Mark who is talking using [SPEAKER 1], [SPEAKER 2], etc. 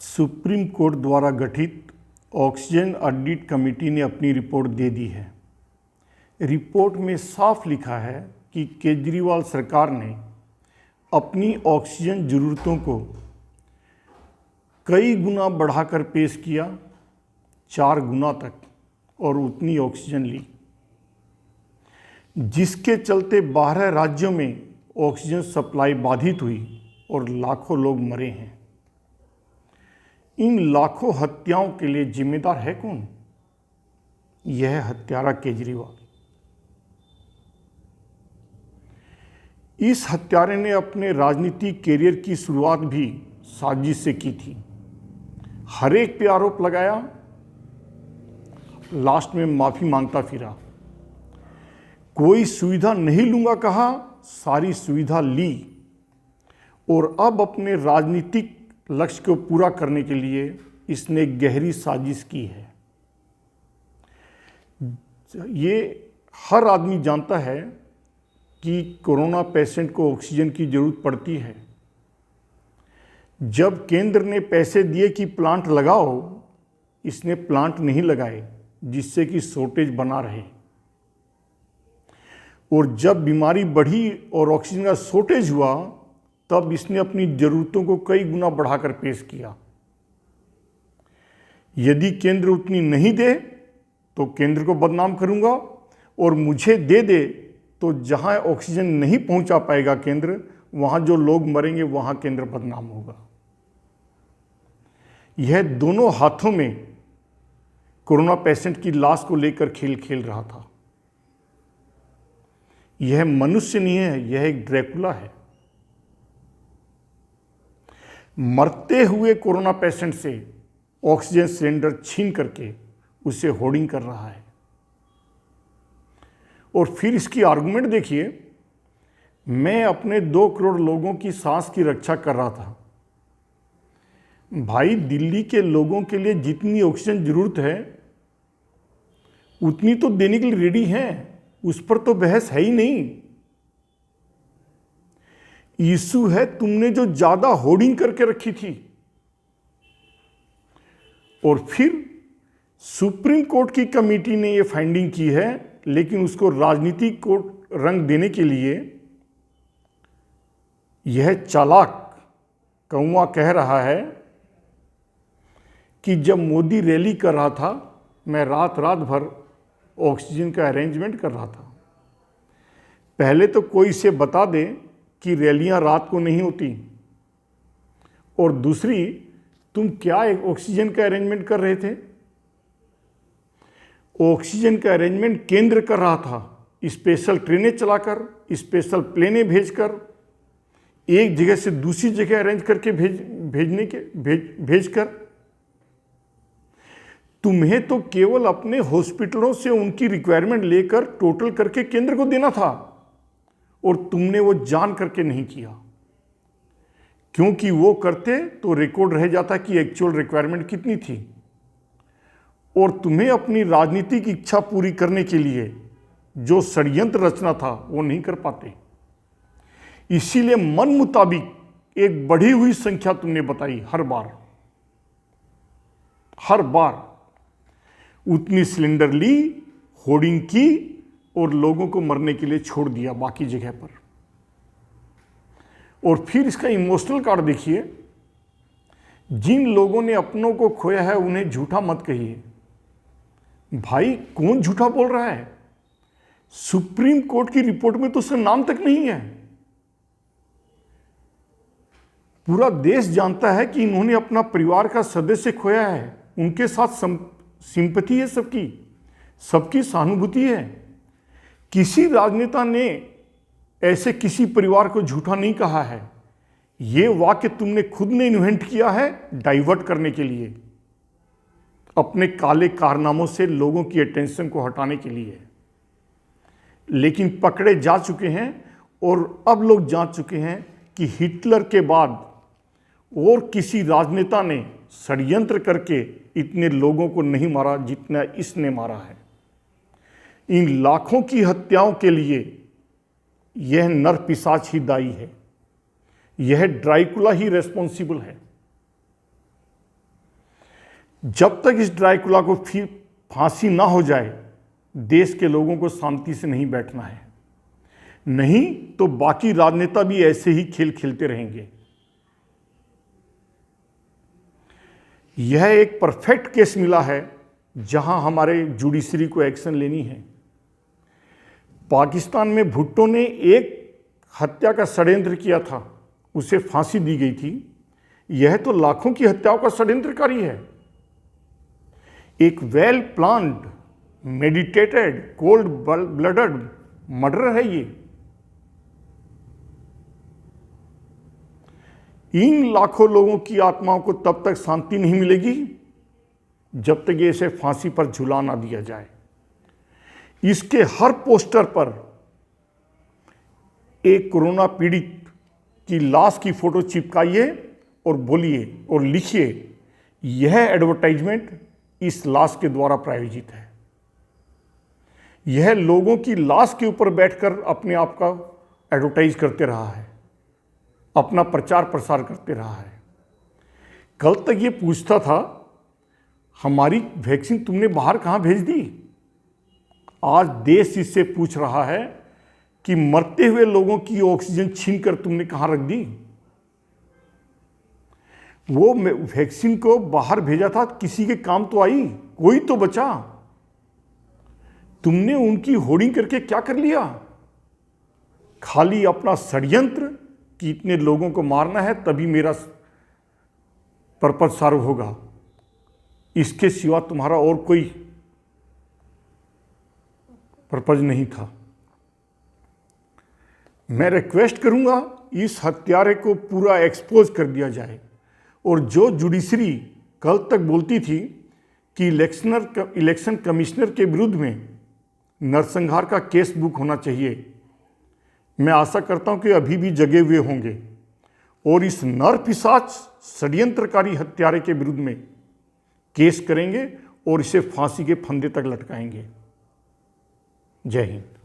[SPEAKER 1] Supreme court द्वारा गठित oxygen audit committee ने अपनी रिपोर्ट दे दी है। रिपोर्ट में साफ लिखा है कि केजरीवाल सरकार ने अपनी ऑक्सीजन ज़रूरतों को कई गुना बढ़ाकर पेश किया, 4 गुना तक, और उतनी ऑक्सीजन ली, जिसके चलते 12 राज्यों में ऑक्सीजन सप्लाई बाधित हुई और लाखों लोग मरे हैं। इन लाखों हत्याओं के लिए जिम्मेदार है कौन? यह हत्यारा केजरीवाल। इस हत्यारे ने अपने राजनीतिक कैरियर की शुरुआत भी साजिश से की थी। हर एक पे आरोप लगाया, लास्ट में माफी मांगता फिरा। कोई सुविधा नहीं लूंगा कहा, सारी सुविधा ली, और अब अपने राजनीतिक लक्ष्य को पूरा करने के लिए इसने गहरी साजिश की है। ये हर आदमी जानता है कि कोरोना पेशेंट को ऑक्सीजन की ज़रूरत पड़ती है। जब केंद्र ने पैसे दिए कि प्लांट लगाओ, इसने प्लांट नहीं लगाए, जिससे कि शॉर्टेज बना रहे। और जब बीमारी बढ़ी और ऑक्सीजन का शॉर्टेज हुआ, तब इसने अपनी ज़रूरतों को कई गुना बढ़ाकर पेश किया। यदि केंद्र उतनी नहीं दे तो केंद्र को बदनाम करूंगा, और मुझे दे दे तो जहां ऑक्सीजन नहीं पहुंचा पाएगा केंद्र, वहां जो लोग मरेंगे वहां केंद्र बदनाम होगा। यह दोनों हाथों में कोरोना पेशेंट की लाश को लेकर खेल खेल रहा था। यह मनुष्य नहीं है, यह एक ड्रैकुला है। मरते हुए कोरोना पेशेंट से ऑक्सीजन सिलेंडर छीन करके उसे होर्डिंग कर रहा है। और फिर इसकी आर्गुमेंट देखिए, मैं अपने 2 करोड़ लोगों की सांस की रक्षा कर रहा था। भाई, दिल्ली के लोगों के लिए जितनी ऑक्सीजन जरूरत है उतनी तो देने के लिए रेडी हैं, उस पर तो बहस है ही नहीं। इशू है तुमने जो ज्यादा होर्डिंग करके रखी थी। और फिर सुप्रीम कोर्ट की कमेटी ने यह फाइंडिंग की है, लेकिन उसको राजनीतिक को रंग देने के लिए यह चालाक कौवा कह रहा है कि जब मोदी रैली कर रहा था, मैं रात भर ऑक्सीजन का अरेंजमेंट कर रहा था। पहले तो कोई इसे बता दे कि रैलियां रात को नहीं होती, और दूसरी, तुम क्या एक ऑक्सीजन का अरेंजमेंट कर रहे थे? ऑक्सीजन का अरेंजमेंट केंद्र कर रहा था, स्पेशल ट्रेनें चलाकर, स्पेशल प्लेनें भेजकर, एक जगह से दूसरी जगह अरेंज करके भेजकर। तुम्हें तो केवल अपने हॉस्पिटलों से उनकी रिक्वायरमेंट लेकर टोटल करके केंद्र को देना था, और तुमने वो जान करके नहीं किया, क्योंकि वो करते तो रिकॉर्ड रह जाता कि एक्चुअल रिक्वायरमेंट कितनी थी, और तुम्हें अपनी राजनीतिक इच्छा पूरी करने के लिए जो षड्यंत्र रचना था वो नहीं कर पाते। इसीलिए मन मुताबिक एक बढ़ी हुई संख्या तुमने बताई। हर बार उतनी सिलेंडर ली, होर्डिंग की, और लोगों को मरने के लिए छोड़ दिया बाकी जगह पर। और फिर इसका इमोशनल कार्ड देखिए। जिन लोगों ने अपनों को खोया है उन्हें झूठा मत कहिए। भाई, कौन झूठा बोल रहा है? सुप्रीम कोर्ट की रिपोर्ट में तो उसका नाम तक नहीं है। पूरा देश जानता है कि इन्होंने अपना परिवार का सदस्य खोया है। उनके साथ सिंपैथी है, सबकी सहानुभूति है। किसी राजनेता ने ऐसे किसी परिवार को झूठा नहीं कहा है। ये वाक्य तुमने खुद ने इन्वेंट किया है, डाइवर्ट करने के लिए, अपने काले कारनामों से लोगों की अटेंशन को हटाने के लिए। लेकिन पकड़े जा चुके हैं, और अब लोग जान चुके हैं कि हिटलर के बाद और किसी राजनेता ने षड्यंत्र करके इतने लोगों को नहीं मारा जितना इसने मारा है। इन लाखों की हत्याओं के लिए यह नर पिशाच ही दायी है। यह ड्रैकुला ही रेस्पॉन्सिबल है। जब तक इस ड्रैकुला को फिर फांसी ना हो जाए, देश के लोगों को शांति से नहीं बैठना है, नहीं तो बाकी राजनेता भी ऐसे ही खेल खेलते रहेंगे। यह एक परफेक्ट केस मिला है जहां हमारे जुडिशरी को एक्शन लेनी है। पाकिस्तान में भुट्टो ने एक हत्या का षड्यंत्र किया था, उसे फांसी दी गई थी। यह तो लाखों की हत्याओं का षड्यंत्रकारी है। एक well planned, meditated, cold blooded murder है ये। इन लाखों लोगों की आत्माओं को तब तक शांति नहीं मिलेगी जब तक ये इसे फांसी पर झुला ना दिया जाए। इसके हर पोस्टर पर एक कोरोना पीड़ित की लाश की फोटो चिपकाइए और बोलिए और लिखिए, यह एडवर्टाइजमेंट इस लाश के द्वारा प्रायोजित है। यह लोगों की लाश के ऊपर बैठकर अपने आप का एडवर्टाइज करते रहा है, अपना प्रचार प्रसार करते रहा है। कल तक ये पूछता था हमारी वैक्सीन तुमने बाहर कहाँ भेज दी। आज देश इससे पूछ रहा है कि मरते हुए लोगों की ऑक्सीजन छीनकर तुमने कहाँ रख दी। वो वैक्सीन को बाहर भेजा था, किसी के काम तो आई, कोई तो बचा। तुमने उनकी होर्डिंग करके क्या कर लिया? खाली अपना षड्यंत्र कि इतने लोगों को मारना है तभी मेरा पर्पज सर्व होगा, इसके सिवा तुम्हारा और कोई पर्पज नहीं था। मैं रिक्वेस्ट करूंगा इस हत्यारे को पूरा एक्सपोज कर दिया जाए। और जो जुडिशरी कल तक बोलती थी कि इलेक्शन कमिश्नर के विरुद्ध में नरसंहार का केस बुक होना चाहिए, मैं आशा करता हूं कि अभी भी जगे हुए होंगे और इस नरपिशाच षड्यंत्रकारी हत्यारे के विरुद्ध में केस करेंगे और इसे फांसी के फंदे तक लटकाएंगे। जय हिंद।